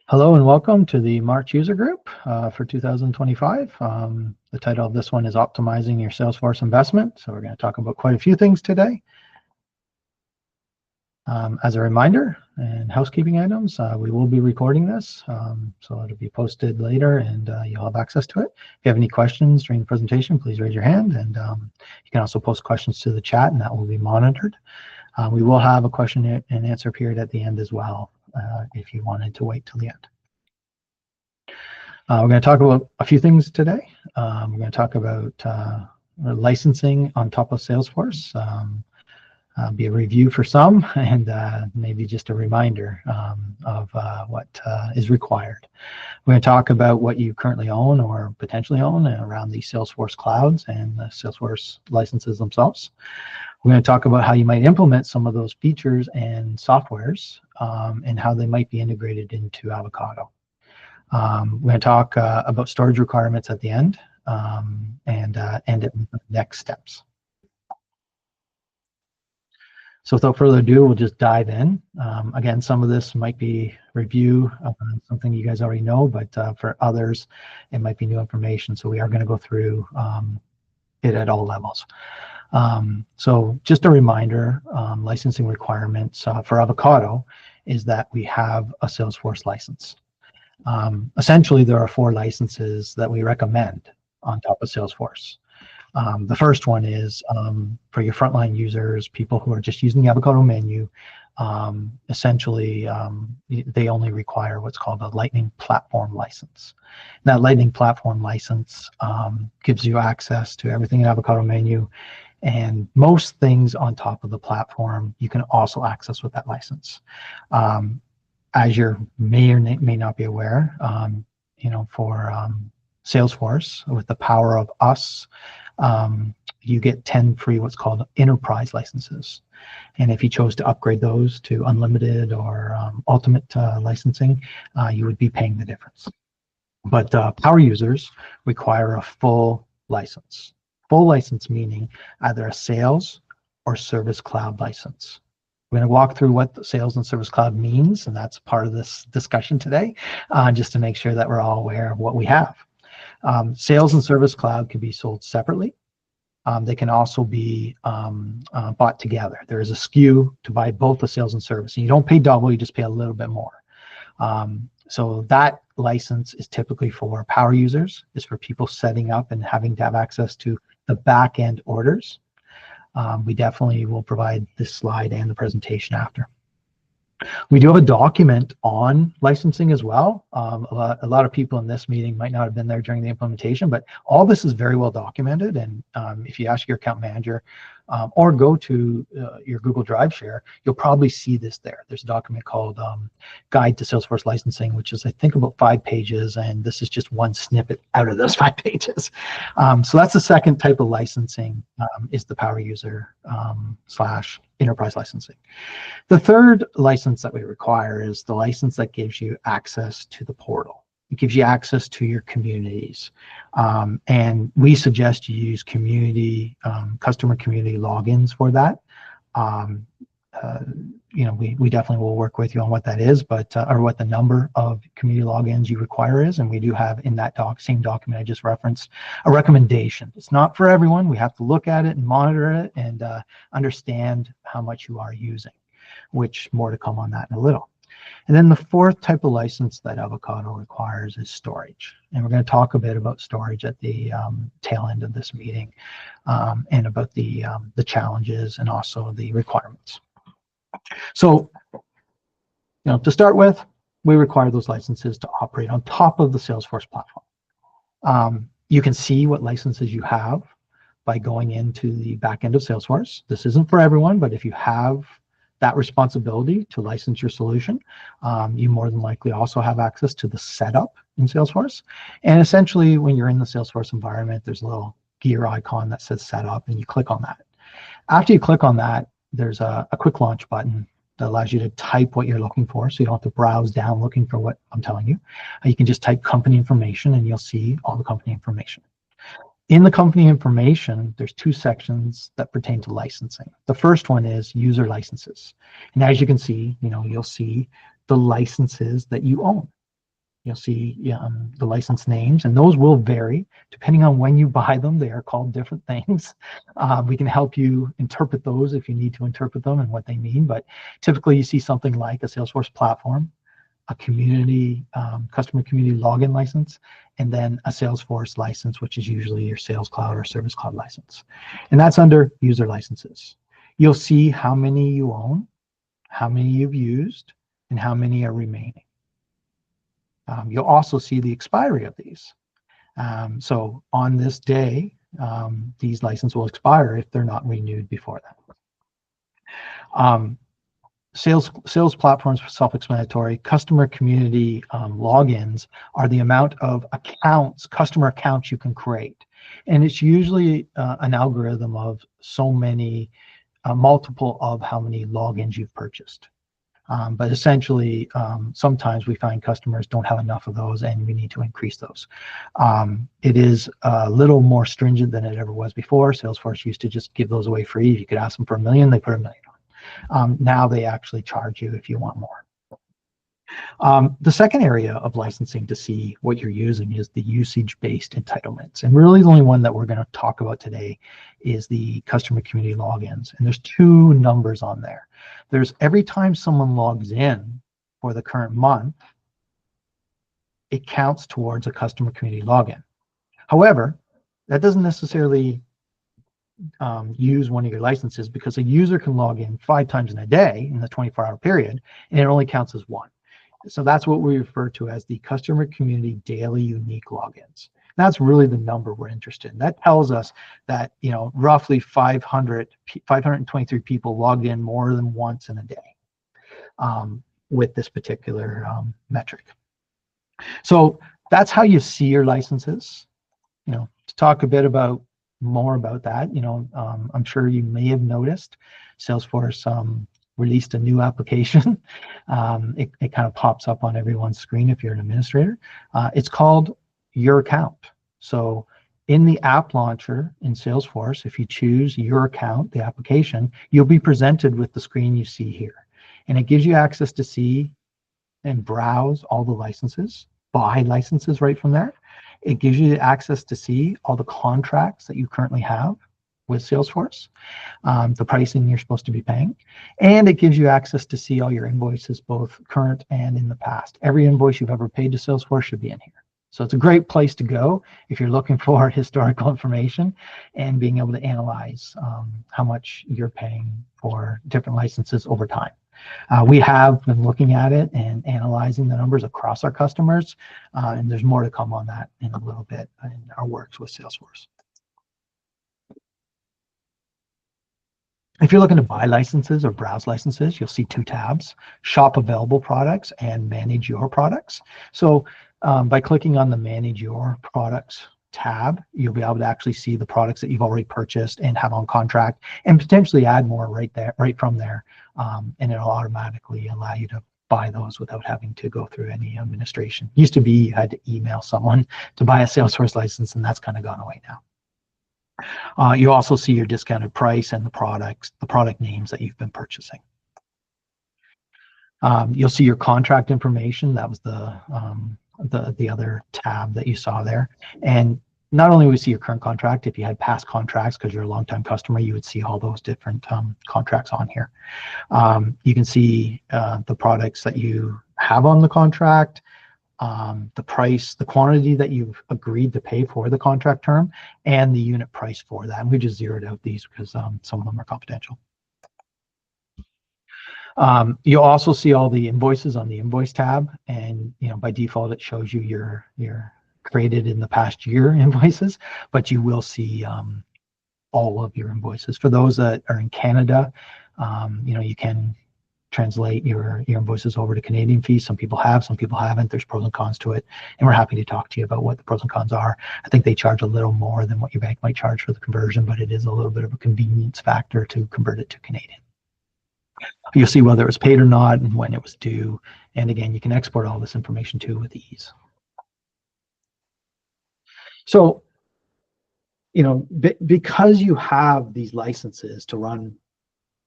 Hello and welcome to the March user group for 2025. The title of this one is Optimizing Your Salesforce Investment. So we're going to talk about quite a few things today. As a reminder and housekeeping items, we will be recording this, so it'll be posted later and you'll have access to it. If you have any questions during the presentation, please raise your hand, and you can also post questions to the chat and that will be monitored. We will have a question and answer period at the end as well, if you wanted to wait till the end. We're going to talk about a few things today. We're going to talk about licensing on top of Salesforce, be a review for some, and maybe just a reminder of what is required. We're going to talk about what you currently own or potentially own around the Salesforce clouds and the Salesforce licenses themselves. We're going to talk about how you might implement some of those features and softwares and how they might be integrated into Avocado. We're going to talk about storage requirements at the end and end it with the next steps. So without further ado, we'll just dive in. Again, some of this might be review, something you guys already know, but for others, it might be new information. So we are going to go through it at all levels. So just a reminder, licensing requirements for Avocado is that we have a Salesforce license. Essentially, there are 4 licenses that we recommend on top of Salesforce. The first one is for your frontline users, people who are just using the Avocado menu. Essentially, they only require what's called a Lightning Platform license. That Lightning Platform license gives you access to everything in Avocado menu, and most things on top of the platform you can also access with that license. As you may or may not be aware, for Salesforce, with the power of us, you get 10 free what's called enterprise licenses. And if you chose to upgrade those to unlimited or ultimate licensing, you would be paying the difference. But power users require a full license. Full license meaning either a sales or service cloud license. We're going to walk through what the Sales and Service Cloud means, and that's part of this discussion today, just to make sure that we're all aware of what we have. Sales and Service Cloud can be sold separately. They can also be bought together. There is a SKU to buy both the sales and service. And you don't pay double, you just pay a little bit more. So that license is typically for power users. It's for people setting up and having to have access to the back-end orders. We definitely will provide this slide and the presentation after. We do have a document on licensing as well. A lot of people in this meeting might not have been there during the implementation, but all this is very well documented. And if you ask your account manager or go to your Google Drive share, you'll probably see this there. There's a document called Guide to Salesforce Licensing, which is, I think, about 5 pages. And this is just one snippet out of those 5 pages. So that's the second type of licensing, is the power user / enterprise licensing. The third license that we require is the license that gives you access to the portal. It gives you access to your communities. And we suggest you use community, customer community logins for that. We definitely will work with you on what that is, but or what the number of community logins you require is. And we do have in that same document I just referenced a recommendation. It's not for everyone. We have to look at it and monitor it and understand how much you are using, which more to come on that in a little. And then the fourth type of license that Avocado requires is storage. And we're going to talk a bit about storage at the tail end of this meeting, and about the challenges and also the requirements. So, to start with, we require those licenses to operate on top of the Salesforce platform. You can see what licenses you have by going into the back end of Salesforce. This isn't for everyone, but if you have that responsibility to license your solution, you more than likely also have access to the setup in Salesforce. And essentially, when you're in the Salesforce environment, there's a little gear icon that says setup, and you click on that. After you click on that, there's a quick launch button that allows you to type what you're looking for, so you don't have to browse down looking for what I'm telling you. You can just type company information and you'll see all the company information. In the company information, there's 2 sections that pertain to licensing. The first one is user licenses. And as you can see, you'll see the licenses that you own. You'll see the license names, and those will vary depending on when you buy them. They are called different things. We can help you interpret those if you need to interpret them and what they mean. But typically, you see something like a Salesforce platform, a community customer community login license, and then a Salesforce license, which is usually your Sales Cloud or Service Cloud license. And that's under user licenses. You'll see how many you own, how many you've used, and how many are remaining. You'll also see the expiry of these. So on this day, these licenses will expire if they're not renewed before that. Sales platforms, self-explanatory. Customer community logins are the amount of accounts, customer accounts you can create. And it's usually an algorithm of so many, multiple of how many logins you've purchased. But essentially, sometimes we find customers don't have enough of those and we need to increase those. It is a little more stringent than it ever was before. Salesforce used to just give those away free. If you could ask them for $1 million, they put $1 million on. Now they actually charge you if you want more. The second area of licensing to see what you're using is the usage-based entitlements. And really the only one that we're going to talk about today is the customer community logins. And there's two numbers on there. There's every time someone logs in for the current month, it counts towards a customer community login. However, that doesn't necessarily use one of your licenses, because a user can log in 5 times in a day in the 24-hour period, and it only counts as one. So that's what we refer to as the customer community daily unique logins. That's really the number we're interested in. That tells us that, you know, roughly 523 people logged in more than once in a day with this particular metric. So that's how you see your licenses. You know, to talk a bit about more about that, you know, I'm sure you may have noticed Salesforce released a new application. It kind of pops up on everyone's screen if you're an administrator. It's called Your Account. So in the app launcher in Salesforce, if you choose Your Account, the application, you'll be presented with the screen you see here. And it gives you access to see and browse all the licenses, buy licenses right from there. It gives you access to see all the contracts that you currently have with Salesforce, the pricing you're supposed to be paying, and it gives you access to see all your invoices, both current and in the past. Every invoice you've ever paid to Salesforce should be in here. So it's a great place to go if you're looking for historical information and being able to analyze how much you're paying for different licenses over time. We have been looking at it and analyzing the numbers across our customers, and there's more to come on that in a little bit in our works with Salesforce. If you're looking to buy licenses or browse licenses, you'll see two tabs: Shop Available Products and Manage Your Products. So by clicking on the Manage Your Products tab, you'll be able to actually see the products that you've already purchased and have on contract, and potentially add more right from there. And it'll automatically allow you to buy those without having to go through any administration. Used to be you had to email someone to buy a Salesforce license, and that's kind of gone away now. You also see your discounted price and the product names that you've been purchasing. You'll see your contract information. That was the other tab that you saw there. And not only would you see your current contract, if you had past contracts, because you're a longtime customer, you would see all those different contracts on here. You can see the products that you have on the contract, the price, the quantity that you've agreed to pay for the contract term, and the unit price for that. And we just zeroed out these because some of them are confidential. You'll also see all the invoices on the invoice tab, and by default it shows you your created in the past year invoices, but you will see all of your invoices. For those that are in Canada, you can translate your invoices over to Canadian fees. Some people have, some people haven't. There's pros and cons to it, and we're happy to talk to you about what the pros and cons are. I think they charge a little more than what your bank might charge for the conversion, but it is a little bit of a convenience factor to convert it to Canadian. You'll see whether it was paid or not and when it was due. And again, you can export all this information too with ease. So, because you have these licenses to run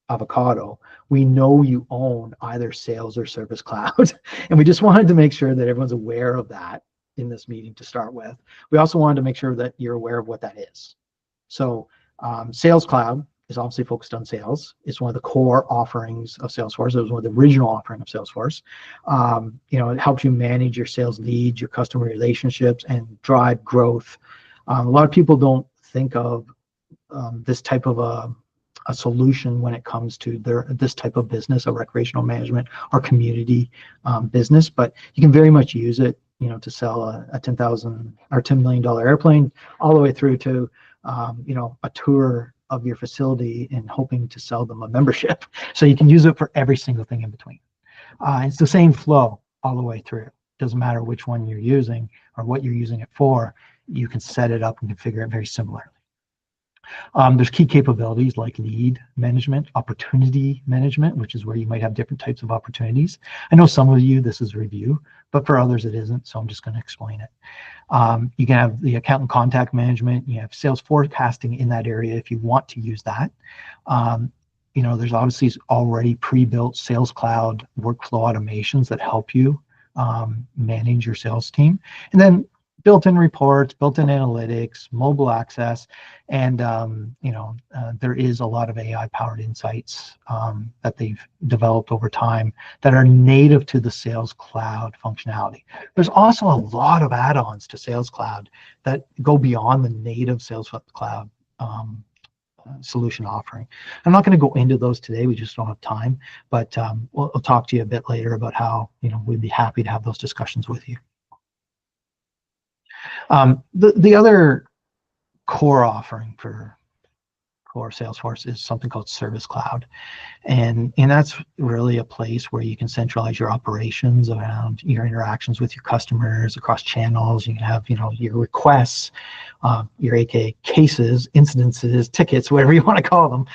Avocado, we know you own either Sales or Service Cloud. And we just wanted to make sure that everyone's aware of that in this meeting to start with. We also wanted to make sure that you're aware of what that is. So Sales Cloud is obviously focused on sales. It's one of the core offerings of Salesforce. It was one of the original offering of Salesforce. It helps you manage your sales leads, your customer relationships, and drive growth. A lot of people don't think of this type of a solution when it comes to this type of business, a recreational management or community business, but you can very much use it, to sell a $10,000 or $10 million airplane, all the way through to, a tour of your facility and hoping to sell them a membership. So you can use it for every single thing in between. It's the same flow all the way through. Doesn't matter which one you're using or what you're using it for. You can set it up and configure it very similarly. There's key capabilities like lead management, opportunity management, which is where you might have different types of opportunities. I know some of you, this is review, but for others it isn't, so I'm just going to explain it. You can have the account and contact management. You have sales forecasting in that area if you want to use that. There's obviously already pre-built Sales Cloud workflow automations that help you manage your sales team. And then built-in reports, built-in analytics, mobile access, and there is a lot of AI-powered insights that they've developed over time that are native to the Sales Cloud functionality. There's also a lot of add-ons to Sales Cloud that go beyond the native Sales Cloud solution offering. I'm not going to go into those today. We just don't have time, but we'll talk to you a bit later about how we'd be happy to have those discussions with you. The other core offering for Salesforce is something called Service Cloud, and that's really a place where you can centralize your operations around your interactions with your customers across channels. You can have your requests, your AKA cases, incidences, tickets, whatever you want to call them,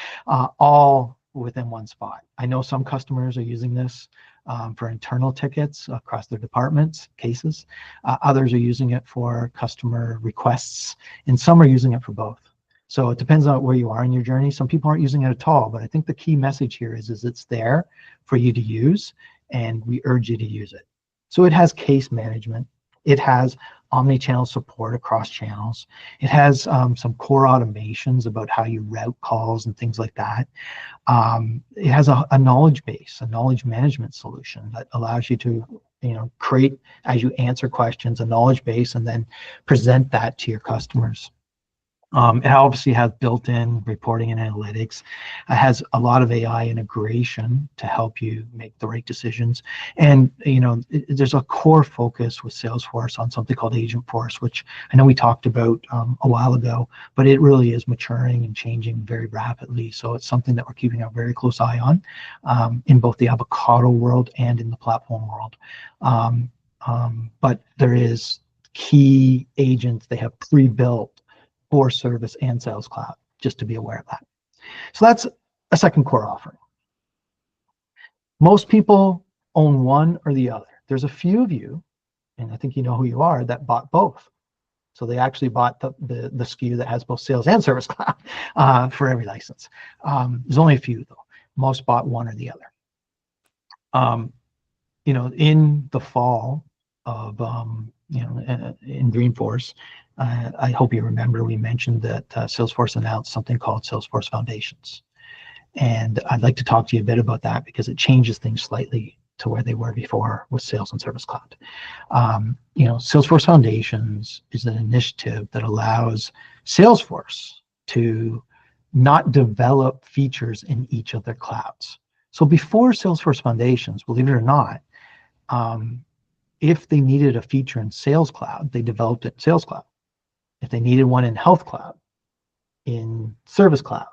all within one spot. I know some customers are using this for internal tickets across their departments, cases. Others are using it for customer requests, and some are using it for both. So it depends on where you are in your journey. Some people aren't using it at all, but I think the key message here is it's there for you to use, and we urge you to use it. So it has case management. It has omni-channel support across channels. It has some core automations about how you route calls and things like that. It has a knowledge base, a knowledge management solution that allows you to create, as you answer questions, a knowledge base and then present that to your customers. It obviously has built-in reporting and analytics. It has a lot of AI integration to help you make the right decisions. And there's a core focus with Salesforce on something called Agentforce, which I know we talked about a while ago, but it really is maturing and changing very rapidly. So it's something that we're keeping a very close eye on in both the Avocado world and in the platform world. But there is key agents they have pre-built for Service and Sales Cloud, just to be aware of that. So that's a second core offering. Most people own one or the other. There's a few of you, and I think you know who you are, that bought both. So they actually bought the SKU that has both Sales and Service Cloud for every license. There's only a few though. Most bought one or the other. In the fall of in Dreamforce, I hope you remember we mentioned that Salesforce announced something called Salesforce Foundations. And I'd like to talk to you a bit about that because it changes things slightly to where they were before with Sales and Service Cloud. Salesforce Foundations is an initiative that allows Salesforce to not develop features in each of their clouds. So before Salesforce Foundations, believe it or not, if they needed a feature in Sales Cloud, they developed it in Sales Cloud. If they needed one in Health Cloud, in Service Cloud,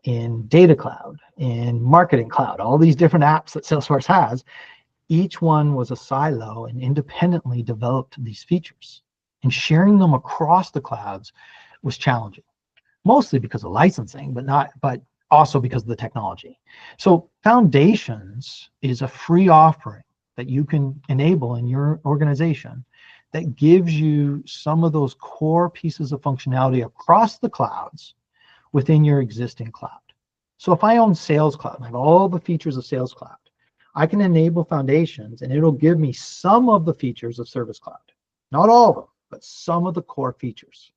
in Data Cloud, in Marketing Cloud, all these different apps that Salesforce has, each one was a silo and independently developed these features. And sharing them across the clouds was challenging, mostly because of licensing, but also because of the technology. So Foundations is a free offering that you can enable in your organization that gives you some of those core pieces of functionality across the clouds within your existing cloud. So if I own Sales Cloud, I have all the features of Sales Cloud, I can enable Foundations and it'll give me some of the features of Service Cloud. Not all of them, but some of the core features,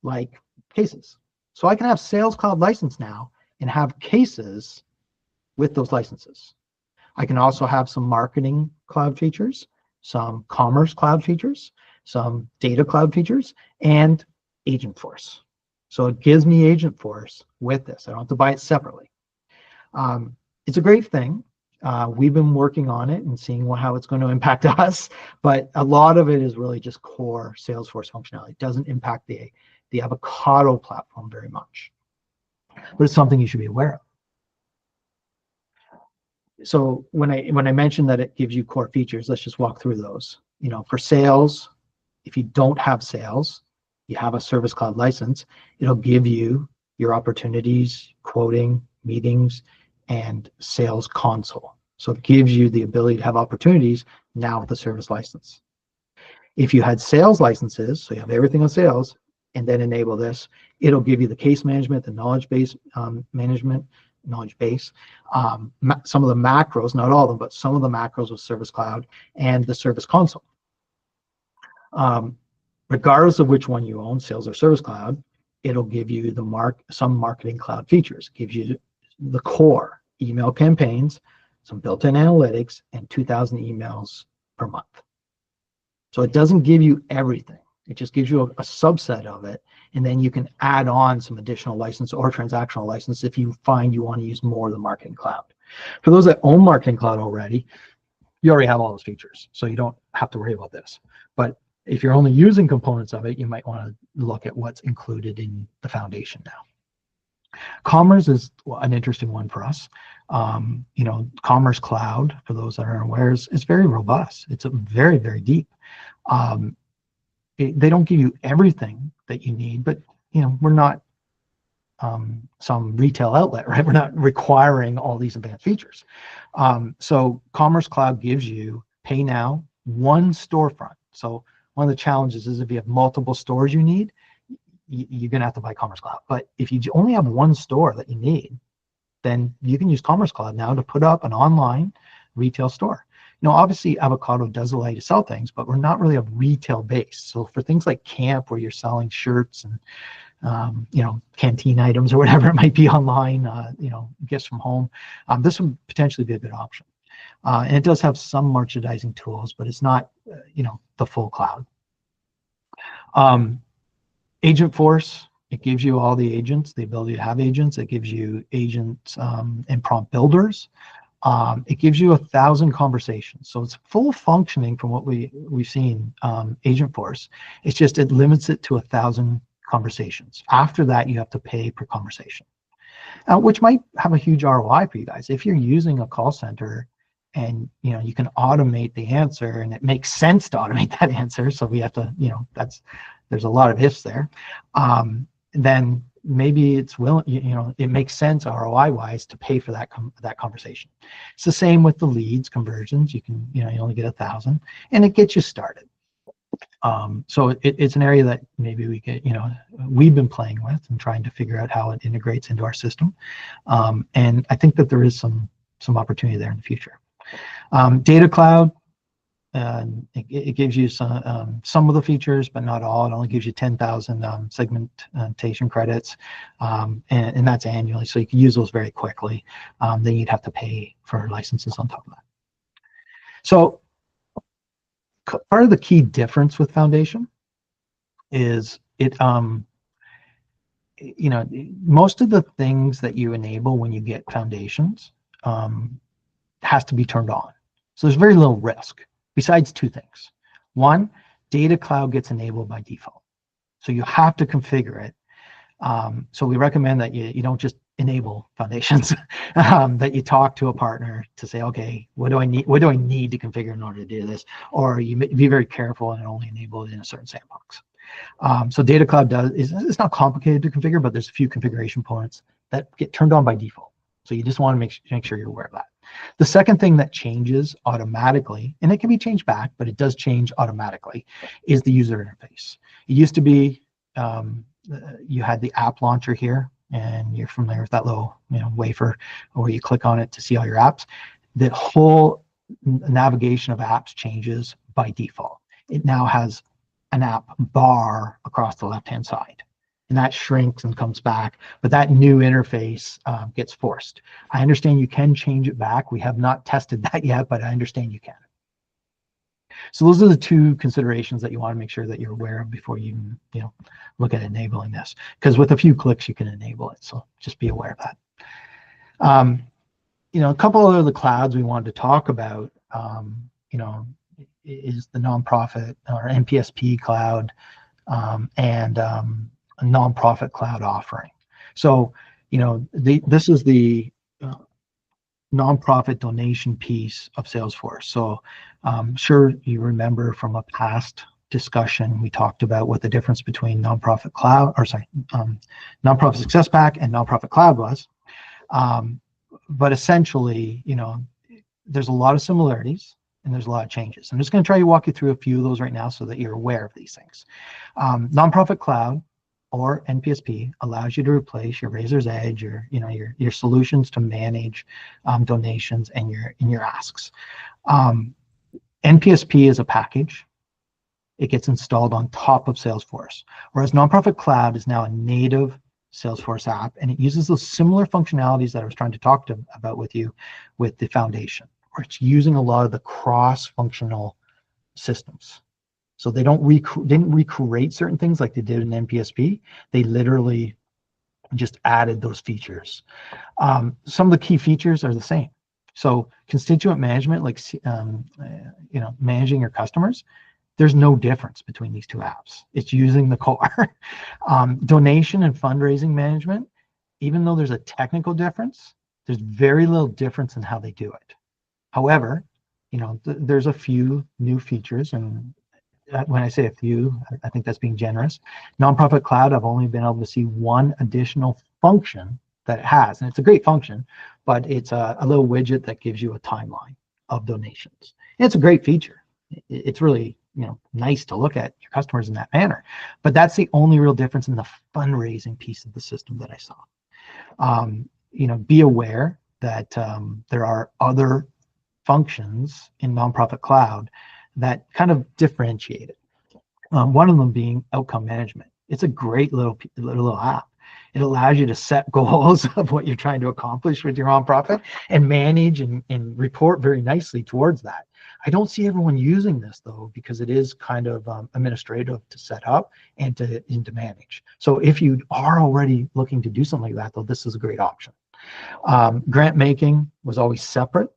like cases. So I can have Sales Cloud license now and have cases with those licenses. I can also have some Marketing Cloud features, some Commerce Cloud features, some Data Cloud features, and Agentforce. So it gives me Agentforce with this. I don't have to buy it separately. It's a great thing. We've been working on it and seeing how it's going to impact us, but a lot of it is really just core Salesforce functionality. It doesn't impact the Avocado platform very much, but it's something you should be aware of. So when I mentioned that it gives you core features, let's just walk through those. You know, for sales, if you don't have sales, you have a Service Cloud license, it'll give you your opportunities, quoting, meetings, and sales console. So it gives you the ability to have opportunities now with the service license. If you had sales licenses, so you have everything on sales, and then enable this, it'll give you the case management, the knowledge base management, knowledge base, some of the macros, not all of them, but some of the macros with Service Cloud and the Service Console. Regardless of which one you own, Sales or Service Cloud, it'll give you some Marketing Cloud features. It gives you the core email campaigns, some built-in analytics, and 2,000 emails per month. So it doesn't give you everything. It just gives you a subset of it, and then you can add on some additional license or transactional license if you find you want to use more of the Marketing Cloud. For those that own Marketing Cloud already, you already have all those features, so you don't have to worry about this. But if you're only using components of it, you might want to look at what's included in the foundation now. Commerce is an interesting one for us. You know, Commerce Cloud, for those that aren't aware, is very robust. It's very, very deep. They don't give you everything that you need, but you know, we're not some retail outlet, right? We're not requiring all these advanced features. So Commerce Cloud gives you pay now, one storefront. So one of the challenges is if you have multiple stores you need, you're gonna have to buy Commerce Cloud. But if you only have one store that you need, then you can use Commerce Cloud now to put up an online retail store. You know, obviously Avocado does allow you to sell things, but we're not really a retail base. So for things like camp, where you're selling shirts and you know, canteen items or whatever it might be online, you know, gifts from home, this would potentially be a good option. And it does have some merchandising tools, but it's not, you know, the full cloud. Agentforce, it gives you all the agents, the ability to have agents. It gives you agents and prompt builders. It gives you 1,000 conversations. So it's full functioning from what we've seen, Agentforce. It's just, it limits it to 1,000 conversations. After that, you have to pay per conversation, which might have a huge ROI for you guys. If you're using a call center and, you know, you can automate the answer and it makes sense to automate that answer. So we have to, you know, there's a lot of ifs there. Then maybe it's you know, it makes sense ROI wise to pay for that conversation. It's the same with the leads conversions. You can, you know, you only get 1,000 and it gets you started. So it's an area that maybe we've been playing with and trying to figure out how it integrates into our system. And I think that there is some opportunity there in the future. Data Cloud, it gives you some of the features, but not all. It only gives you 10,000 segmentation credits, and that's annually, so you can use those very quickly. Then you'd have to pay for licenses on top of that. So part of the key difference with Foundation is it, you know, most of the things that you enable when you get Foundations has to be turned on. So there's very little risk. Besides two things. One, Data Cloud gets enabled by default. So you have to configure it. So we recommend that you don't just enable Foundations, that you talk to a partner to say, okay, what do I need to configure in order to do this? Or you be very careful and only enable it in a certain sandbox. So Data Cloud it's not complicated to configure, but there's a few configuration points that get turned on by default. So you just want to make sure you're aware of that. The second thing that changes automatically, and it can be changed back, but it does change automatically, is the user interface. It used to be you had the app launcher here, and you're familiar with that little wafer where you click on it to see all your apps, the whole navigation of apps changes by default. It now has an app bar across the left-hand side, and that shrinks and comes back, but that new interface gets forced. I understand you can change it back. We have not tested that yet, but I understand you can. So those are the two considerations that you want to make sure that you're aware of before you look at enabling this, because with a few clicks you can enable it. So just be aware of that. A couple of the clouds we wanted to talk about, is the nonprofit or NPSP cloud and a nonprofit cloud offering. So this is the nonprofit donation piece of Salesforce. So sure you remember from a past discussion we talked about what the difference between nonprofit cloud, nonprofit success pack and nonprofit cloud was. But essentially, there's a lot of similarities and there's a lot of changes. I'm just going to try to walk you through a few of those right now so that you're aware of these things. Nonprofit cloud, or NPSP, allows you to replace your Razor's Edge, your solutions to manage donations and your asks. NPSP is a package. It gets installed on top of Salesforce, whereas Nonprofit Cloud is now a native Salesforce app, and it uses those similar functionalities that I was trying to talk about with you with the foundation, where it's using a lot of the cross-functional systems. So they didn't recreate certain things like they did in NPSP. They literally just added those features. Some of the key features are the same. So constituent management, like managing your customers, there's no difference between these two apps. It's using the core. Donation and fundraising management, even though there's a technical difference, there's very little difference in how they do it. However, there's a few new features, and when I say a few, I think that's being generous. Nonprofit Cloud, I've only been able to see one additional function that it has, and it's a great function, but it's a little widget that gives you a timeline of donations. And it's a great feature. It's really nice to look at your customers in that manner, but that's the only real difference in the fundraising piece of the system that I saw. Be aware that there are other functions in Nonprofit Cloud that kind of differentiate it. One of them being outcome management. It's a great little app. It allows you to set goals of what you're trying to accomplish with your nonprofit and manage and report very nicely towards that. I don't see everyone using this though, because it is kind of administrative to set up and to manage. So if you are already looking to do something like that, though, this is a great option. Grant making was always separate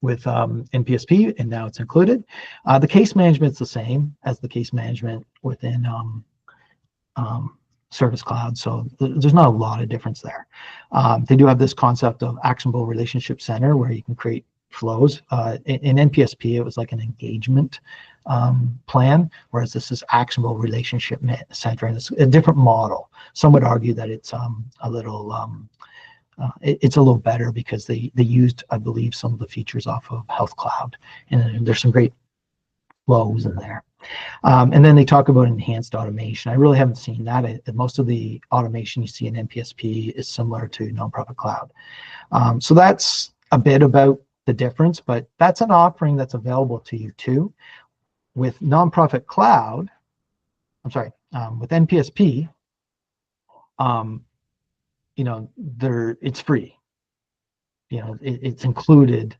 with NPSP, and now it's included. The case management is the same as the case management within Service Cloud, so there's not a lot of difference there. They do have this concept of actionable relationship center where you can create flows. In NPSP, it was like an engagement plan, whereas this is actionable relationship center, and it's a different model. Some would argue that it's a little it's a little better because they used, I believe, some of the features off of Health Cloud, and there's some great flows in there. And then they talk about enhanced automation. I really haven't seen that. Most of the automation you see in NPSP is similar to Nonprofit Cloud. So that's a bit about the difference, but that's an offering that's available to you too. With Nonprofit Cloud, with NPSP, it's free. It's included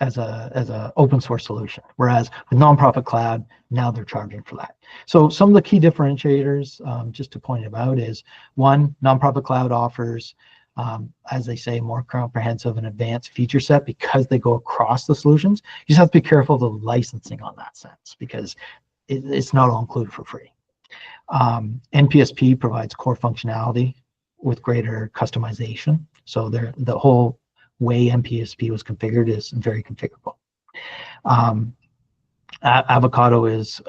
as a open source solution, whereas with Nonprofit Cloud, now they're charging for that. So some of the key differentiators, just to point them out, is one, Nonprofit Cloud offers, as they say, more comprehensive and advanced feature set because they go across the solutions. You just have to be careful of the licensing on that sense because it's not all included for free. NPSP provides core functionality with greater customization. So the whole way NPSP was configured is very configurable. Avocado is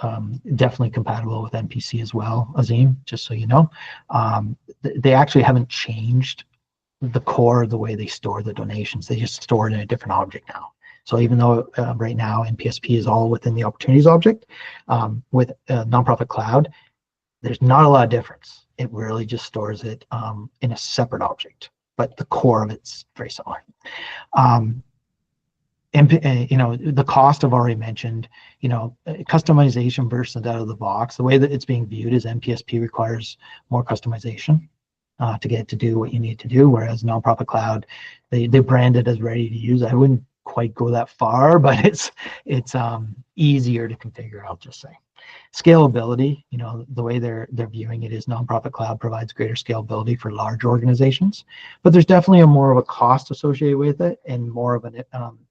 definitely compatible with NPC as well, Azim, just so you know. They actually haven't changed the core of the way they store the donations. They just store it in a different object now. So even though right now NPSP is all within the opportunities object, with Nonprofit Cloud, there's not a lot of difference. it really just stores it in a separate object, but the core of it's very similar. The cost I've already mentioned, customization versus out of the box. The way that it's being viewed is NPSP requires more customization to get it to do what you need to do, whereas Nonprofit Cloud, they brand it as ready to use. I wouldn't quite go that far, but it's easier to configure, I'll just say. Scalability, the way they're viewing it is Nonprofit Cloud provides greater scalability for large organizations, but there's definitely a more of a cost associated with it, and more of an,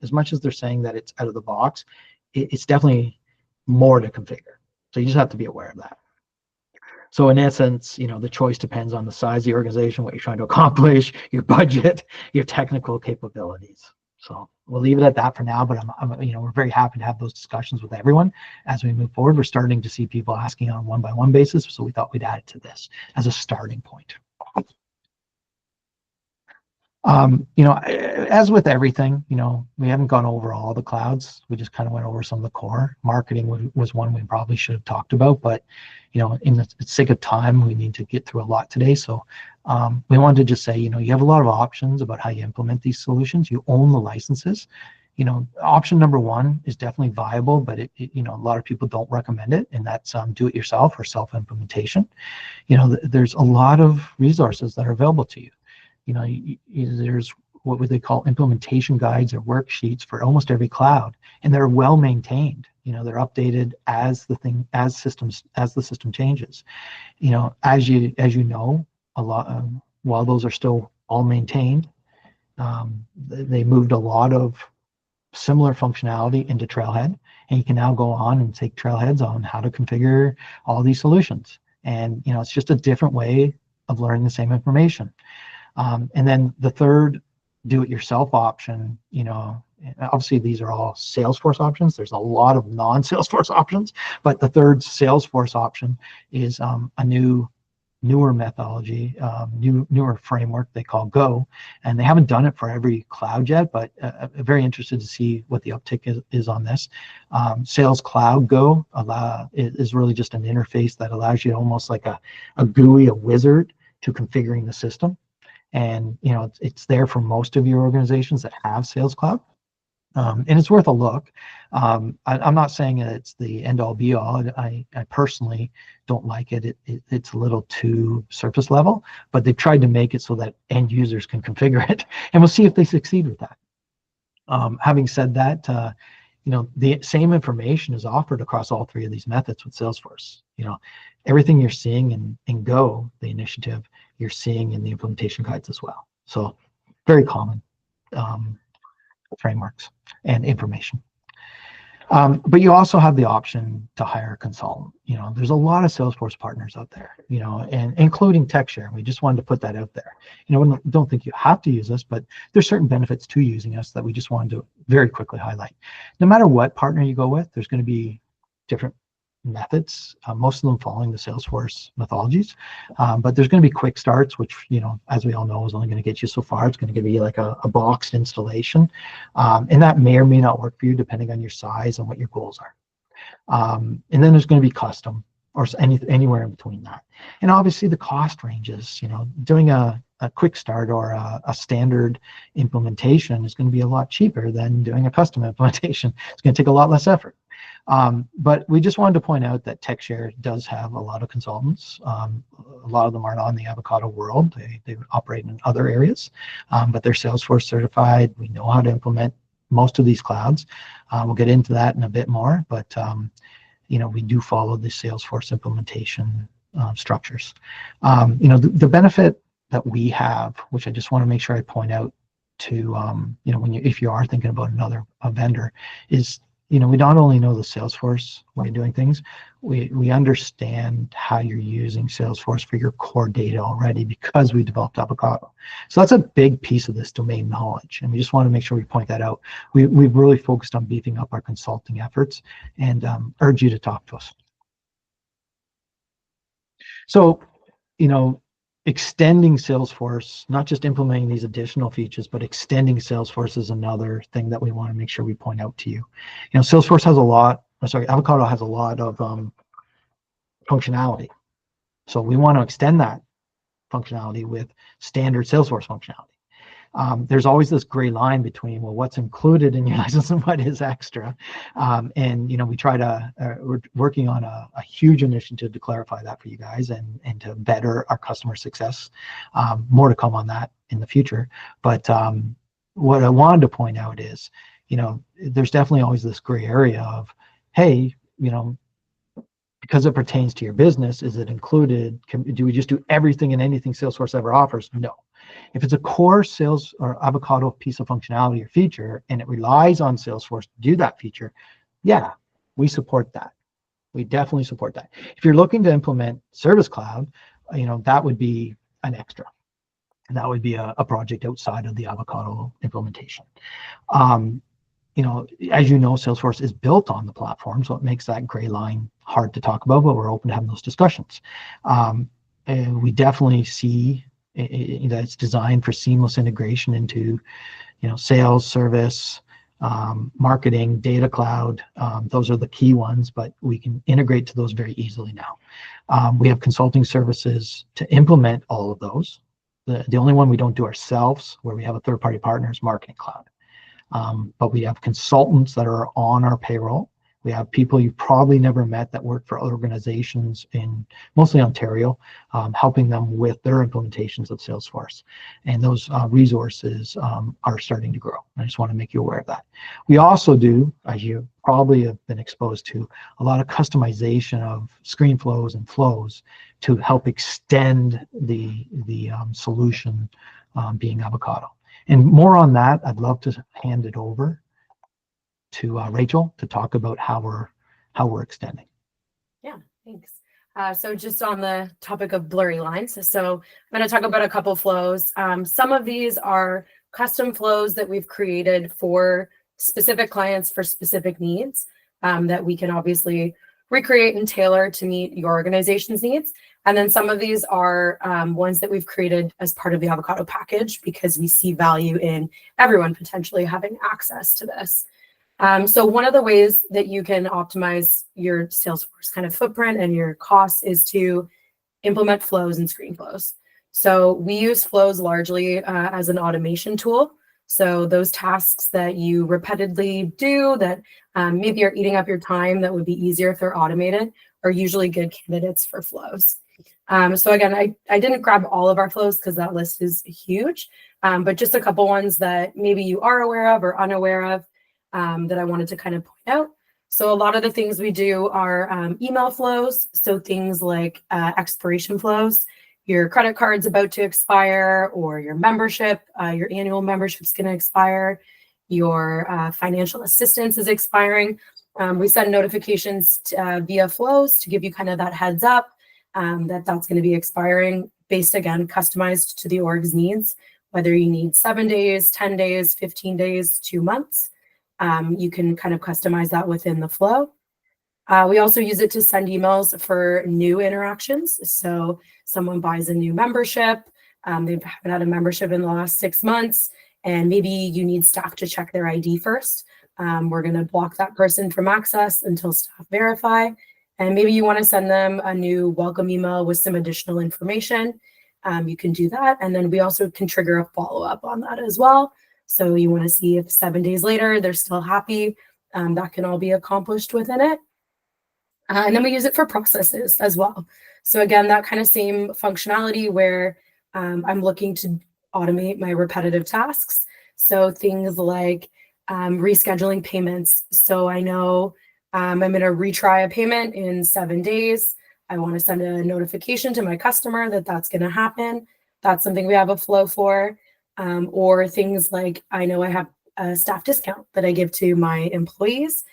as much as they're saying that it's out of the box, it's definitely more to configure. So you just have to be aware of that. So in essence, the choice depends on the size of the organization, what you're trying to accomplish, your budget, your technical capabilities. So we'll leave it at that for now, but we're very happy to have those discussions with everyone as we move forward. We're starting to see people asking on a one-by-one basis, so we thought we'd add it to this as a starting point. As with everything, we haven't gone over all the clouds. We just kind of went over some of the core. Marketing was one we probably should have talked about, but in the sake of time, we need to get through a lot today. So we wanted to just say, you have a lot of options about how you implement these solutions. You own the licenses. Option number one is definitely viable, but a lot of people don't recommend it, and that's do it yourself or self-implementation. There's a lot of resources that are available to you. There's what would they call implementation guides or worksheets for almost every cloud, and they're well maintained. They're updated as the system changes. As you know, a lot while those are still all maintained, they moved a lot of similar functionality into Trailhead, and you can now go on and take Trailheads on how to configure all these solutions. And it's just a different way of learning the same information. And then the third do-it-yourself option, obviously these are all Salesforce options. There's a lot of non-Salesforce options, but the third Salesforce option is a newer methodology, newer framework they call Go, and they haven't done it for every cloud yet, but very interested to see what the uptick is on this. Sales Cloud Go is really just an interface that allows you almost like a GUI, a wizard, to configuring the system. And it's there for most of your organizations that have Sales Cloud, and it's worth a look. I'm not saying that it's the end all be all. I personally don't like it. It's a little too surface level, but they've tried to make it so that end users can configure it, and we'll see if they succeed with that. Having said that, the same information is offered across all three of these methods with Salesforce. Everything you're seeing in Go, the initiative, you're seeing in the implementation guides as well. So very common frameworks and information. But you also have the option to hire a consultant. There's a lot of Salesforce partners out there, and including TechShare. We just wanted to put that out there. Don't think you have to use us, but there's certain benefits to using us that we just wanted to very quickly highlight. No matter what partner you go with, there's going to be different methods, most of them following the Salesforce methodologies, but there's going to be quick starts, which as we all know is only going to get you so far. It's going to give you like a boxed installation, and that may or may not work for you depending on your size and what your goals are. And then there's going to be custom or anywhere in between that, and obviously the cost ranges. Doing a quick start or a standard implementation is going to be a lot cheaper than doing a custom implementation. It's going to take a lot less effort. But we just wanted to point out that TechShare does have a lot of consultants. A lot of them aren't on the Avocado world. They operate in other areas, but they're Salesforce certified. We know how to implement most of these clouds. We'll get into that in a bit more, but we do follow the Salesforce implementation structures. The benefit that we have, which I just want to make sure I point out to, if you are thinking about a vendor, is we not only know the Salesforce way of doing things, we understand how you're using Salesforce for your core data already because we developed Avocado. So that's a big piece of this domain knowledge, and we just want to make sure we point that out. We've really focused on beefing up our consulting efforts, and urge you to talk to us. So, extending Salesforce, not just implementing these additional features, but extending Salesforce is another thing that we want to make sure we point out to you. Salesforce has Avocado has a lot of functionality. So we want to extend that functionality with standard Salesforce functionality. There's always this gray line between, well, what's included in your license and what is extra. And, we try to, we're working on a huge initiative to clarify that for you guys and to better our customer success. More to come on that in the future. But what I wanted to point out is, there's definitely always this gray area of, hey, because it pertains to your business, is it included? Do we just do everything and anything Salesforce ever offers? No. If it's a core sales or Avocado piece of functionality or feature, and it relies on Salesforce to do that feature, yeah, we support that. We definitely support that. If you're looking to implement Service Cloud, that would be an extra. And that would be a project outside of the Avocado implementation. As Salesforce is built on the platform, so it makes that gray line hard to talk about, but we're open to having those discussions. And we definitely see that it's designed for seamless integration into, sales, service, marketing, data cloud. Those are the key ones, but we can integrate to those very easily now. We have consulting services to implement all of those. The only one we don't do ourselves, where we have a third-party partner, is Marketing Cloud. But we have consultants that are on our payroll. We have people you've probably never met that work for organizations in mostly Ontario, helping them with their implementations of Salesforce. And those resources are starting to grow. I just want to make you aware of that. We also do, as you probably have been exposed to, a lot of customization of screen flows and flows to help extend the solution being Avocado. And more on that, I'd love to hand it over to Rachel to talk about how we're extending. Yeah, thanks. So just on the topic of blurry lines, so I'm going to talk about a couple flows. Some of these are custom flows that we've created for specific clients for specific needs that we can obviously recreate and tailor to meet your organization's needs. And then some of these are ones that we've created as part of the Avocado package because we see value in everyone potentially having access to this. So one of the ways that you can optimize your Salesforce kind of footprint and your costs is to implement flows and screen flows. So we use flows largely as an automation tool. So those tasks that you repeatedly do that maybe are eating up your time that would be easier if they're automated are usually good candidates for flows. So again, I didn't grab all of our flows because that list is huge, but just a couple ones that maybe you are aware of or unaware of that I wanted to kind of point out. So a lot of the things we do are email flows. So things like expiration flows. Your credit card's about to expire, or your membership, your annual membership's going to expire. Your financial assistance is expiring. We send notifications via flows to give you kind of that heads up that that's going to be expiring based, again, customized to the org's needs, whether you need 7 days, 10 days, 15 days, 2 months. You can kind of customize that within the flow. We also use it to send emails for new interactions. So someone buys a new membership, they haven't had a membership in the last 6 months, and maybe you need staff to check their ID first. We're going to block that person from access until staff verify. And maybe you want to send them a new welcome email with some additional information. You can do that. And then we also can trigger a follow-up on that as well. So you want to see if 7 days later they're still happy. That can all be accomplished within it. And then we use it for processes as well. So again, that kind of same functionality where I'm looking to automate my repetitive tasks. So things like rescheduling payments. So I know I'm going to retry a payment in 7 days. I want to send a notification to my customer that that's going to happen. That's something we have a flow for. Or things like I know I have a staff discount that I give to my employees.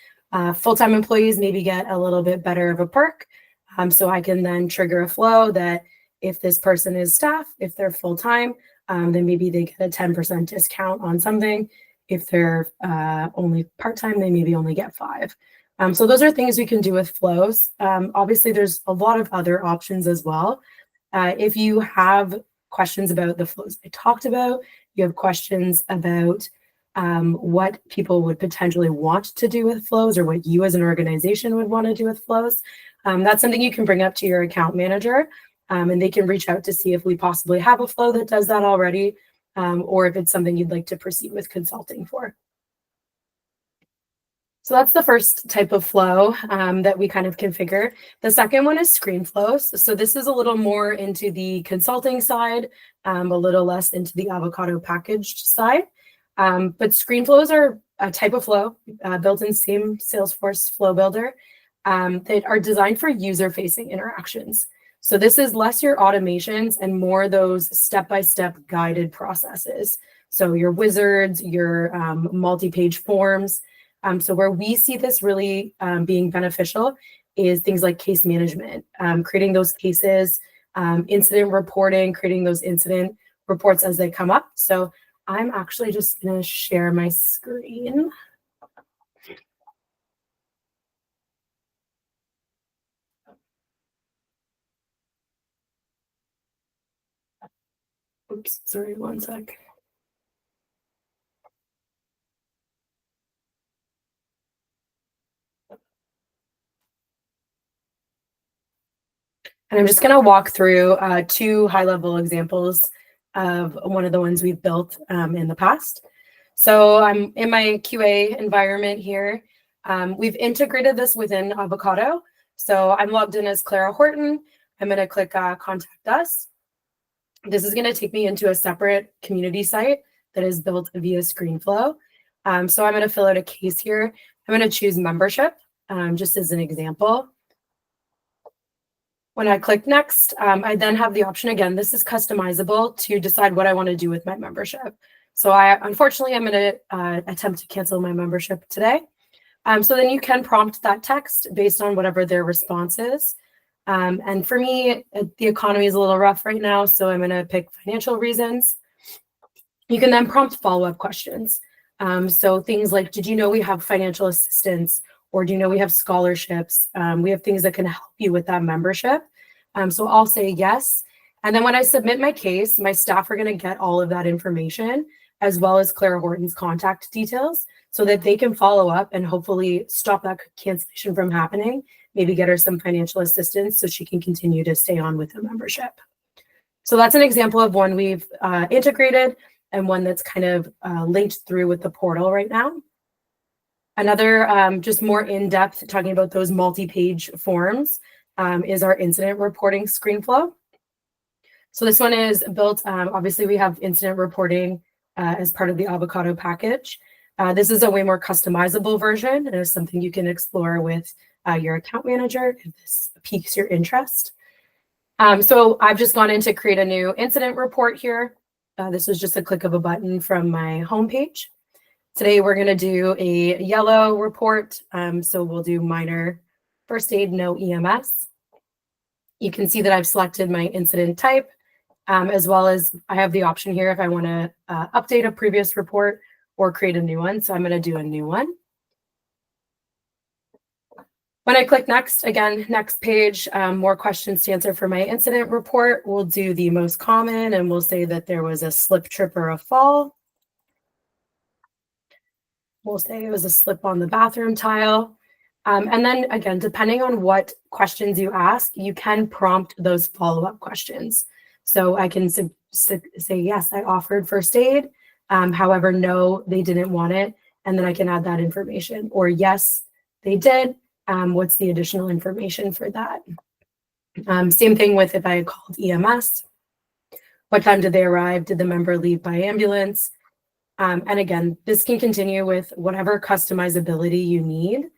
Full-time employees maybe get a little bit better of a perk. So I can then trigger a flow that if this person is staff, if they're full-time, then maybe they get a 10% discount on something. If they're only part-time, they maybe only get 5. So those are things we can do with flows. Obviously, there's a lot of other options as well. If you have questions about the flows I talked about, you have questions about what people would potentially want to do with flows or what you as an organization would want to do with flows, that's something you can bring up to your account manager. and they can reach out to see if we possibly have a flow that does that already, or if it's something you'd like to proceed with consulting for. So that's the first type of flow that we kind of configure. The second one is screen flows. So this is a little more into the consulting side, a little less into the Avocado packaged side. But screen flows are a type of flow built in same Salesforce flow builder that are designed for user-facing interactions. So this is less your automations and more those step-by-step guided processes. So your wizards, your multi-page forms. So where we see this really being beneficial is things like case management, creating those cases, incident reporting, creating those incident reports as they come up. So I'm actually just going to share my screen. Oops, sorry, one sec. And I'm just going to walk through two high-level examples of one of the ones we've built in the past. So I'm in my QA environment here. We've integrated this within Avocado. So I'm logged in as Clara Horton. I'm going to click Contact Us. This is going to take me into a separate community site that is built via ScreenFlow. So I'm going to fill out a case here. I'm going to choose membership, just as an example. When I click next, I then have the option again, this is customizable to decide what I want to do with my membership. So unfortunately, I'm going to attempt to cancel my membership today. So then you can prompt that text based on whatever their response is. And for me, the economy is a little rough right now, so I'm going to pick financial reasons. You can then prompt follow-up questions. So things like, did you know we have financial assistance? Or do you know we have scholarships? We have things that can help you with that membership. So I'll say yes. And then when I submit my case, my staff are going to get all of that information, as well as Clara Horton's contact details, so that they can follow up and hopefully stop that cancellation from happening, maybe get her some financial assistance so she can continue to stay on with the membership. So that's an example of one we've integrated and one that's kind of linked through with the portal right now. Another just more in-depth talking about those multi-page forms is our incident reporting screen flow. So this one is built, obviously we have incident reporting as part of the Avocado package. This is a way more customizable version, and it's something you can explore with your account manager if this piques your interest. So I've just gone in to create a new incident report here. This was just a click of a button from my homepage. Today, we're going to do a yellow report. So we'll do minor first aid, no EMS. You can see that I've selected my incident type, as well as I have the option here if I want to update a previous report or create a new one. So I'm going to do a new one. When I click next, again, next page, more questions to answer for my incident report. We'll do the most common, and we'll say that there was a slip, trip, or a fall. We'll say it was a slip on the bathroom tile. And then again, depending on what questions you ask, you can prompt those follow-up questions. So I can say, yes, I offered first aid. However, no, they didn't want it. And then I can add that information. Or yes, they did. What's the additional information for that? Same thing with if I called EMS. What time did they arrive? Did the member leave by ambulance? And again, this can continue with whatever customizability you need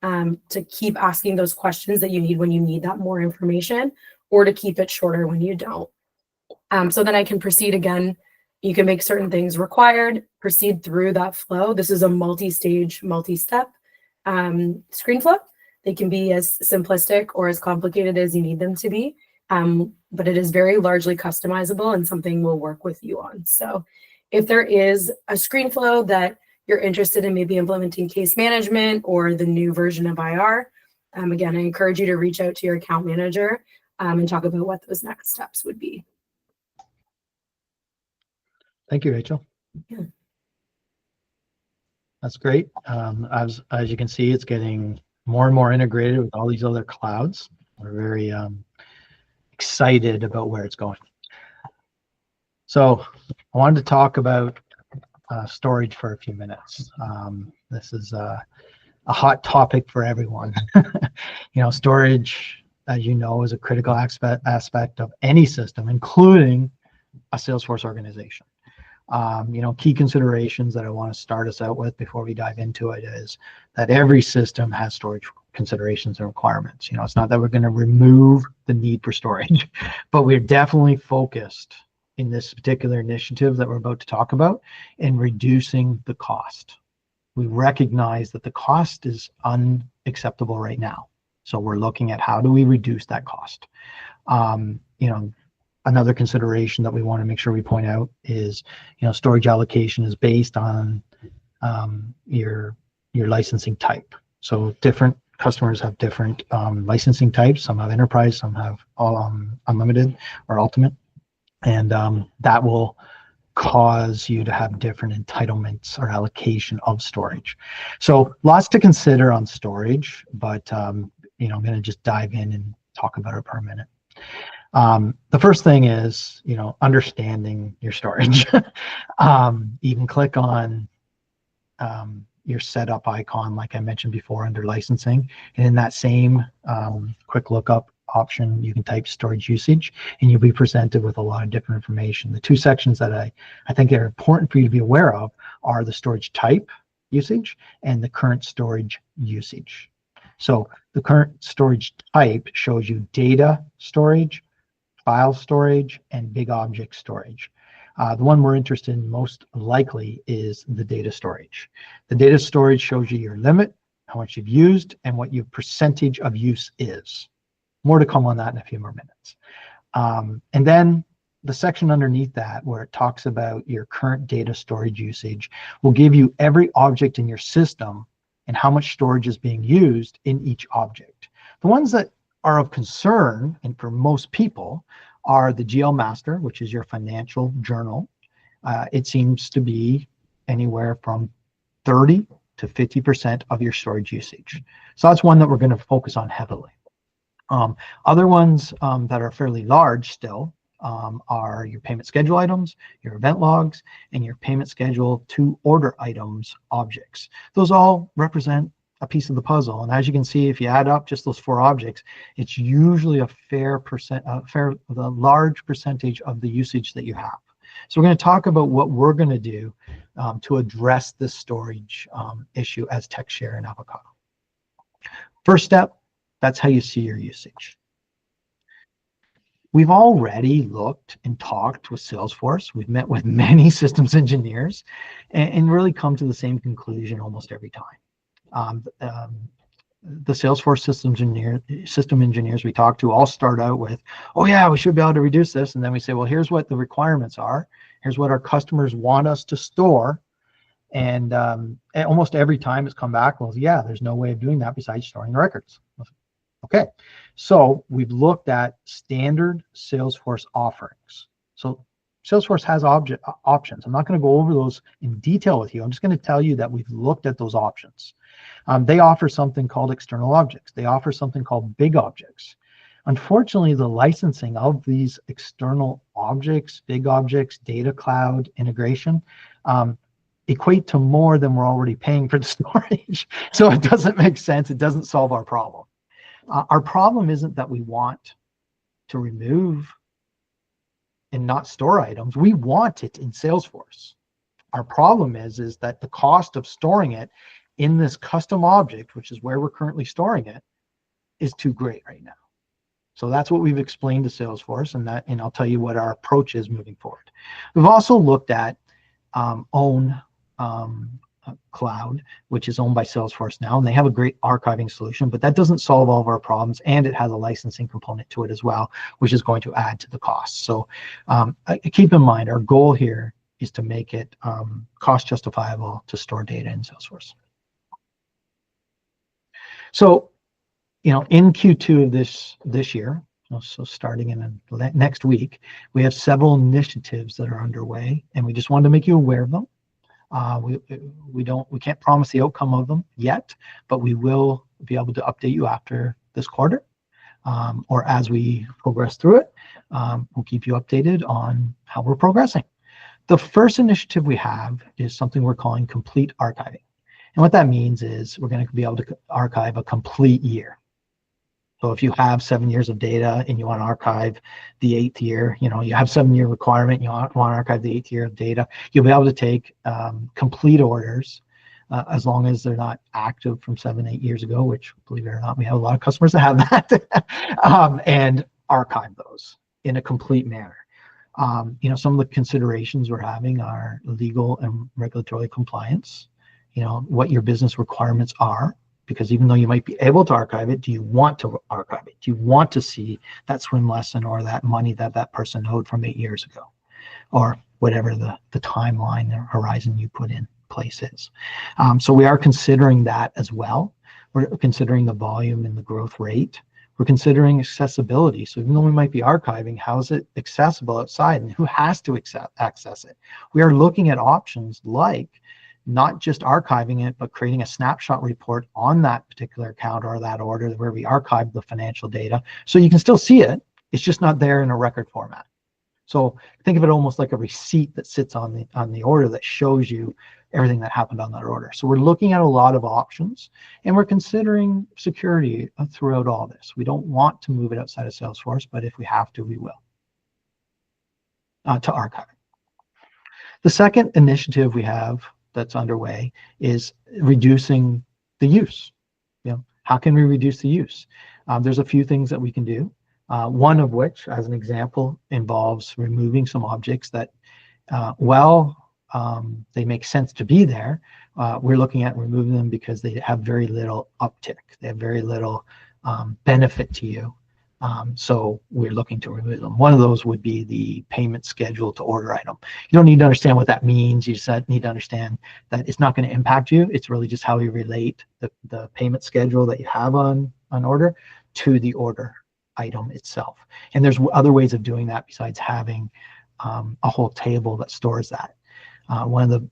to keep asking those questions that you need when you need that more information, or to keep it shorter when you don't. So then I can proceed again. You can make certain things required, proceed through that flow. This is a multi-stage, multi-step screen flow. They can be as simplistic or as complicated as you need them to be, but it is very largely customizable and something we'll work with you on. So if there is a screen flow that you're interested in maybe implementing case management or the new version of IR, again, I encourage you to reach out to your account manager and talk about what those next steps would be. Thank you, Rachel. Yeah. That's great. As you can see, it's getting more and more integrated with all these other clouds. We're very excited about where it's going. So I wanted to talk about storage for a few minutes. This is a hot topic for everyone. Storage, as you know, is a critical aspect of any system, including a Salesforce organization. Key considerations that I want to start us out with before we dive into it is that every system has storage considerations and requirements. It's not that we're going to remove the need for storage, but we're definitely focused in this particular initiative that we're about to talk about in reducing the cost. We recognize that the cost is unacceptable right now. So we're looking at how do we reduce that cost. Another consideration that we want to make sure we point out is, storage allocation is based on your licensing type. So different customers have different licensing types. Some have enterprise, some have unlimited or ultimate. And that will cause you to have different entitlements or allocation of storage. So lots to consider on storage, but I'm going to just dive in and talk about it for a minute. The first thing is, understanding your storage. You can click on your setup icon, like I mentioned before, under licensing, and in that same quick lookup option, you can type storage usage, and you'll be presented with a lot of different information. The two sections that I think are important for you to be aware of are the storage type usage and the current storage usage. So the current storage type shows you data storage, file storage, and big object storage. The one we're interested in most likely is the data storage. The data storage shows you your limit, how much you've used, and what your percentage of use is. More to come on that in a few more minutes. And then the section underneath that, where it talks about your current data storage usage, will give you every object in your system and how much storage is being used in each object. The ones that are of concern, and for most people, are the GL master, which is your financial journal. It seems to be anywhere from 30 to 50% of your storage usage. So that's one that we're going to focus on heavily. Other ones that are fairly large still are your payment schedule items, your event logs, and your payment schedule to order items objects. Those all represent a piece of the puzzle. And as you can see, if you add up just those 4 objects, it's usually a large percentage of the usage that you have. So we're going to talk about what we're going to do to address this storage issue as TechShare and Avocado. First step, that's how you see your usage. We've already looked and talked with Salesforce. We've met with many systems engineers and really come to the same conclusion almost every time. The Salesforce system engineers we talk to all start out with, oh yeah, we should be able to reduce this. And then we say, well, here's what the requirements are. Here's what our customers want us to store. And almost every time it's come back, well, yeah, there's no way of doing that besides storing the records. Okay, so we've looked at standard Salesforce offerings. So Salesforce has options. I'm not going to go over those in detail with you. I'm just going to tell you that we've looked at those options. They offer something called external objects. They offer something called big objects. Unfortunately, the licensing of these external objects, big objects, data cloud integration, equate to more than we're already paying for the storage. So it doesn't make sense. It doesn't solve our problem. Our problem isn't that we want to remove and not store items. We want it in Salesforce. Our problem is that the cost of storing it in this custom object, which is where we're currently storing it, is too great right now. So that's what we've explained to Salesforce, and I'll tell you what our approach is moving forward. We've also looked at own cloud, which is owned by Salesforce now, and they have a great archiving solution, but that doesn't solve all of our problems, and it has a licensing component to it as well, which is going to add to the cost. So keep in mind, our goal here is to make it cost justifiable to store data in Salesforce. So, in Q2 of this year, so starting in next week, we have several initiatives that are underway, and we just wanted to make you aware of them. We can't promise the outcome of them yet, but we will be able to update you after this quarter. or as we progress through it, we'll keep you updated on how we're progressing. The first initiative we have is something we're calling complete archiving. And what that means is we're going to be able to archive a complete year. So if you have 7 years of data and you want to archive the 8th year, you have 7-year requirement, you want to archive the 8th year of data, you'll be able to take complete orders as long as they're not active from 7-8 years ago, which, believe it or not, we have a lot of customers that have that, and archive those in a complete manner. Some of the considerations we're having are legal and regulatory compliance, what your business requirements are, because even though you might be able to archive it, do you want to archive it? Do you want to see that swim lesson or that money that person owed from 8 years ago, or whatever the timeline or horizon you put in place is? So we are considering that as well. We're considering the volume and the growth rate. We're considering accessibility. So even though we might be archiving, how is it accessible outside, and who has to access it? We are looking at options like not just archiving it, but creating a snapshot report on that particular account or that order where we archive the financial data. So you can still see it. It's just not there in a record format. So think of it almost like a receipt that sits on the order that shows you everything that happened on that order. So we're looking at a lot of options, and we're considering security throughout all this. We don't want to move it outside of Salesforce, but if we have to, we will, to archive it. The second initiative we have that's underway is reducing the use. How can we reduce the use? There's a few things that we can do. One of which, as an example, involves removing some objects that, they make sense to be there. We're looking at removing them because they have very little uptick. They have very little benefit to you. So we're looking to remove them. One of those would be the payment schedule to order item. You don't need to understand what that means. You just need to understand that it's not going to impact you. It's really just how you relate the payment schedule that you have on order to the order item itself. And there's other ways of doing that besides having a whole table that stores that. One of the,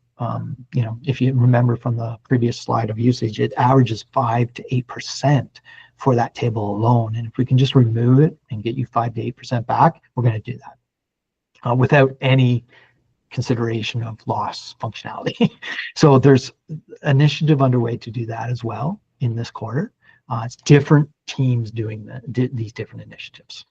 if you remember from the previous slide of usage, it averages 5 to 8% for that table alone. And if we can just remove it and get you 5 to 8% back, we're going to do that without any consideration of loss functionality. So there's initiative underway to do that as well in this quarter. It's different teams doing these different initiatives.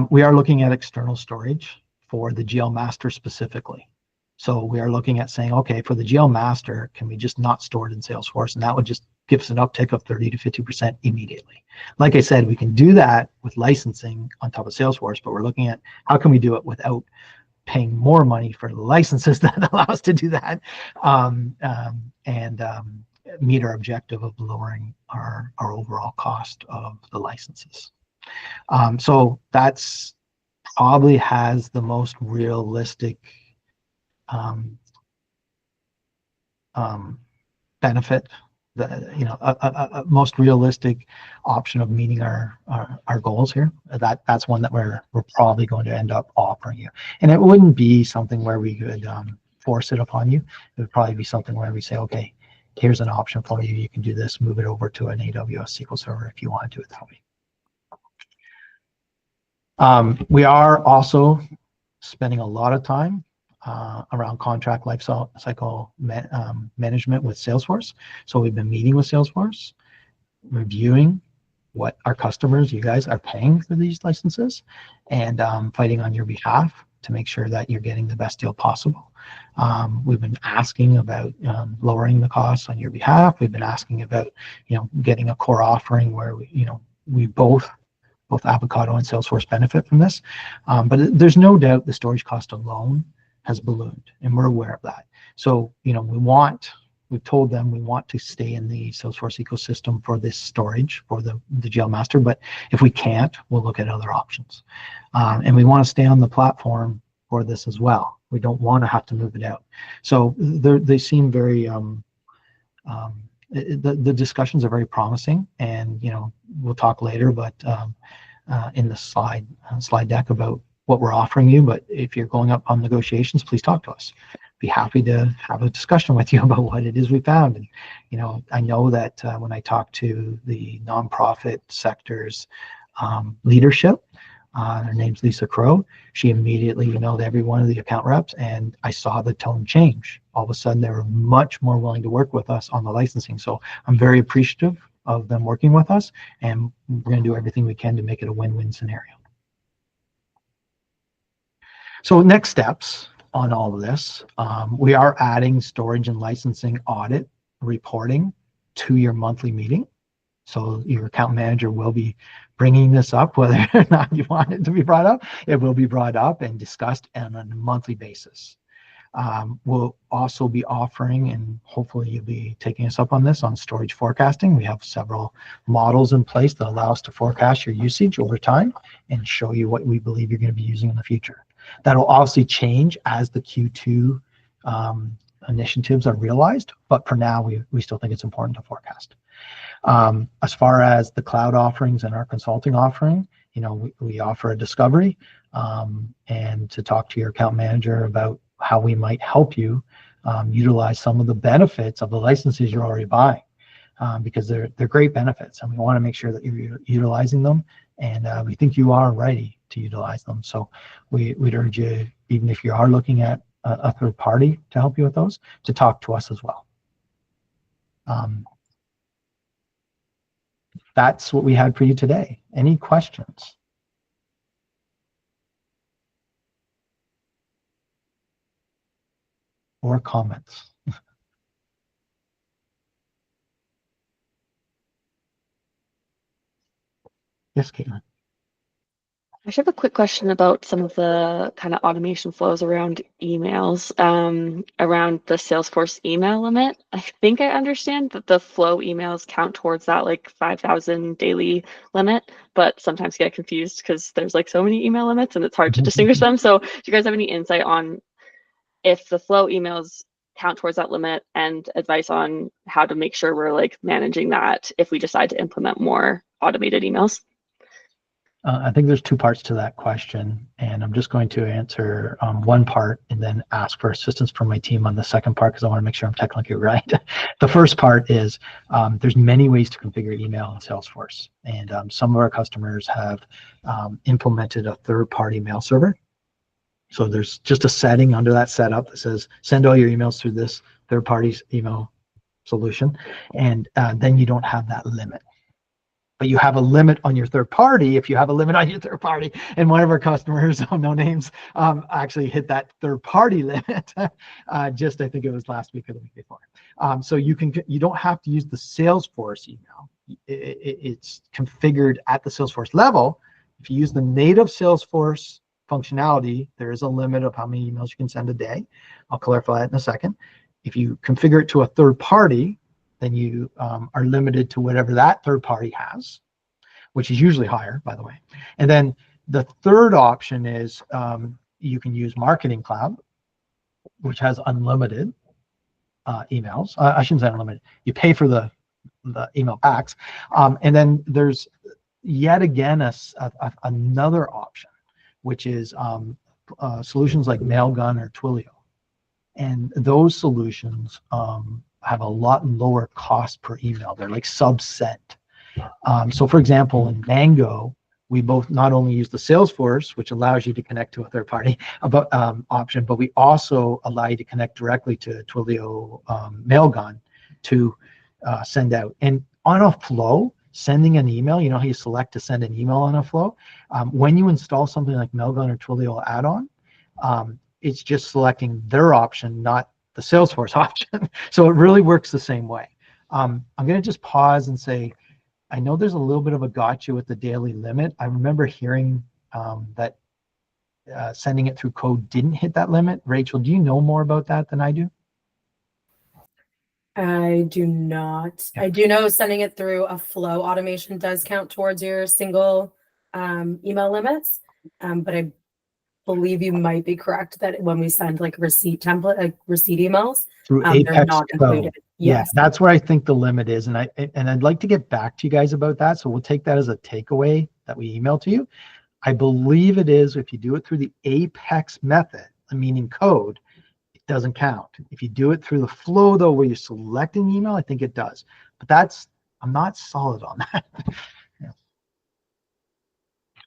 We are looking at external storage for the GL master specifically. So we are looking at saying, okay, for the GL master, can we just not store it in Salesforce? And that would just give us an uptick of 30 to 50% immediately. Like I said, we can do that with licensing on top of Salesforce, but we're looking at how can we do it without paying more money for the licenses that allow us to do that, and meet our objective of lowering our overall cost of the licenses. So that's probably has the most realistic benefit, a most realistic option of meeting our goals here. That's one that we're probably going to end up offering you. And it wouldn't be something where we could force it upon you. It would probably be something where we say, okay, here's an option for you. You can do this, move it over to an AWS SQL Server if you want to do it that way. We are also spending a lot of time around contract lifecycle management with Salesforce. So we've been meeting with Salesforce, reviewing what our customers, you guys, are paying for these licenses, and fighting on your behalf to make sure that you're getting the best deal possible. We've been asking about lowering the costs on your behalf. We've been asking about getting a core offering where we both Avocado and Salesforce benefit from this. But there's no doubt the storage cost alone has ballooned, and we're aware of that. So we've told them we want to stay in the Salesforce ecosystem for this storage for the GL master, but if we can't, we'll look at other options. And we want to stay on the platform for this as well. We don't want to have to move it out. So they seem very the discussions are very promising, and we'll talk later, but in the slide deck about what we're offering you, but if you're going up on negotiations, please talk to us. Be happy to have a discussion with you about what it is we found. And, you know, I know that when I talk to the nonprofit sector's leadership, her name's Lisa Crow, she immediately emailed every one of the account reps, and I saw the tone change. All of a sudden, they were much more willing to work with us on the licensing. So I'm very appreciative of them working with us, and we're going to do everything we can to make it a win-win scenario. So next steps on all of this, we are adding storage and licensing audit reporting to your monthly meeting. So your account manager will be bringing this up, whether or not you want it to be brought up. It will be brought up and discussed on a monthly basis. We'll also be offering, and hopefully you'll be taking us up on this, on storage forecasting. We have several models in place that allow us to forecast your usage over time and show you what we believe you're going to be using in the future. That'll also change as the Q2 initiatives are realized, but for now, we still think it's important to forecast. As far as the cloud offerings and our consulting offering, you know, we offer a discovery and to talk to your account manager about how we might help you utilize some of the benefits of the licenses you're already buying, because they're great benefits, and we want to make sure that you're utilizing them, and we think you are ready to utilize them. So we'd urge you, even if you are looking at a third party to help you with those, to talk to us as well. That's what we had for you today. Any questions? Or comments? Yes, Caitlin. I should have a quick question about some of the kind of automation flows around emails, around the Salesforce email limit. I think I understand that the flow emails count towards that like 5,000 daily limit, but sometimes get confused because there's like so many email limits and it's hard to distinguish them. So do you guys have any insight on if the flow emails count towards that limit, and advice on how to make sure we're like managing that if we decide to implement more automated emails? I think there's two parts to that question, and I'm just going to answer one part and then ask for assistance from my team on the second part, because I want to make sure I'm technically right. The first part is there's many ways to configure email in Salesforce, and some of our customers have implemented a third-party mail server. So there's just a setting under that setup that says send all your emails through this third-party email solution, and then you don't have that limit. But you have a limit on your third party. If you have a limit on your third party, and one of our customers, no names, actually hit that third party limit, just I think it was last week or the week before. So you don't have to use the Salesforce email. It's configured at the Salesforce level. If you use the native Salesforce functionality, there is a limit of how many emails you can send a day. I'll clarify that in a second. If you configure it to a third party, then you are limited to whatever that third party has, which is usually higher, by the way. And then the third option is you can use Marketing Cloud, which has unlimited emails. I shouldn't say unlimited. You pay for the email packs. And then there's yet again another option, which is solutions like Mailgun or Twilio. And those solutions have a lot lower cost per email. They're like sub-cent. So for example, in Mango, we both not only use the Salesforce, which allows you to connect to a third party option, but we also allow you to connect directly to Twilio Mailgun to send out. And on a flow, sending an email, you know how you select to send an email on a flow? When you install something like Mailgun or Twilio add-on, it's just selecting their option, not the Salesforce option. So it really works the same way. I'm going to just pause and say, I know there's a little bit of a gotcha with the daily limit. I remember hearing that sending it through code didn't hit that limit. Rachel, do you know more about that than I do? I do not. I do know sending it through a flow automation does count towards your single email limits, but I believe you might be correct that when we send like receipt template, like receipt emails, Through they're Apex not Code. included. Yeah, Yes. that's where I think the limit is, and I'd like to get back to you guys about that. So we'll take that as a takeaway that we email to you. I believe it is if you do it through the Apex method, meaning code, it doesn't count. If you do it through the flow though, where you select an email, I think it does. But I'm not solid on that. Yeah.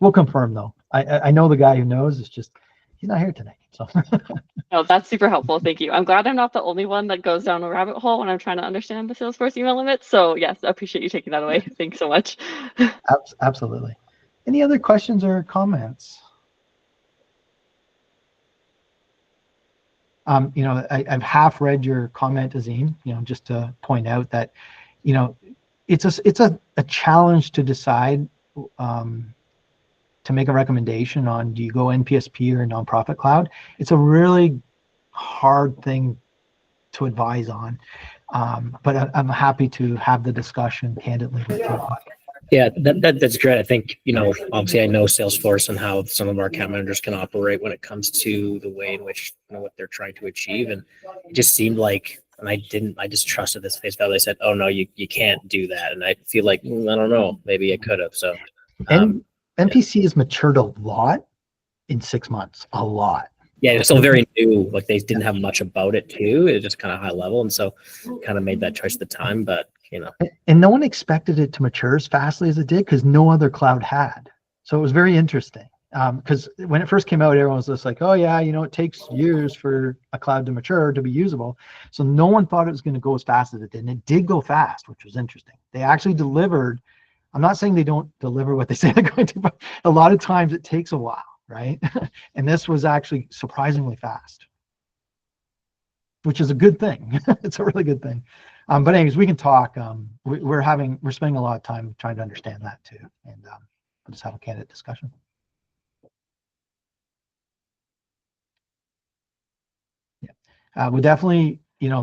We'll confirm though. I know the guy who knows. It's just he's not here tonight. So No, that's super helpful. Thank you. I'm glad I'm not the only one that goes down a rabbit hole when I'm trying to understand the Salesforce email limit. So yes, I appreciate you taking that away. Thanks so much. absolutely. Any other questions or comments? I've half read your comment, Azim, just to point out that, it's a challenge to decide, to make a recommendation on, do you go NPSP or nonprofit cloud? It's a really hard thing to advise on. But I'm happy to have the discussion candidly with you. Yeah, that's great. I think, obviously I know Salesforce and how some of our account managers can operate when it comes to the way in which, what they're trying to achieve. And it just seemed like, and I just trusted this face value. They said, oh no, you can't do that. And I feel like, I don't know, maybe I could have. So, And NPC has matured a lot in 6 months, a lot. Yeah, it's still very new. Like they didn't have much about it too. It was just kind of high level. And so kind of made that choice at the time, but And no one expected it to mature as fastly as it did because no other cloud had. So it was very interesting. Because when it first came out, everyone was just like, oh yeah, it takes years for a cloud to mature, to be usable. So no one thought it was going to go as fast as it did. And it did go fast, which was interesting. They actually delivered. I'm not saying they don't deliver what they say they're going to, but a lot of times it takes a while, right? And this was actually surprisingly fast, which is a good thing. It's a really good thing. But anyways, we can talk. We're spending a lot of time trying to understand that too, and we'll just have a candid discussion. Yeah, we'll definitely,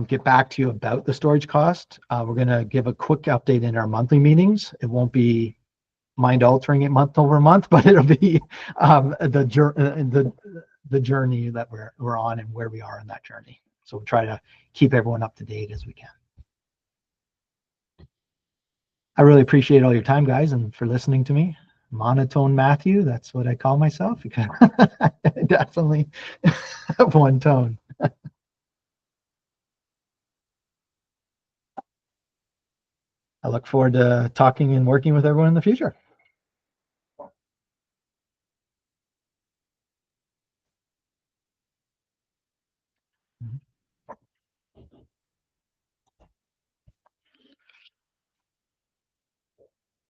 get back to you about the storage cost. We're going to give a quick update in our monthly meetings. It won't be mind altering it month over month, but it'll be the journey that we're on and where we are in that journey. So we'll try to keep everyone up to date as we can. I really appreciate all your time, guys, and for listening to me. Monotone Matthew, that's what I call myself, because I definitely have one tone. I look forward to talking and working with everyone in the future.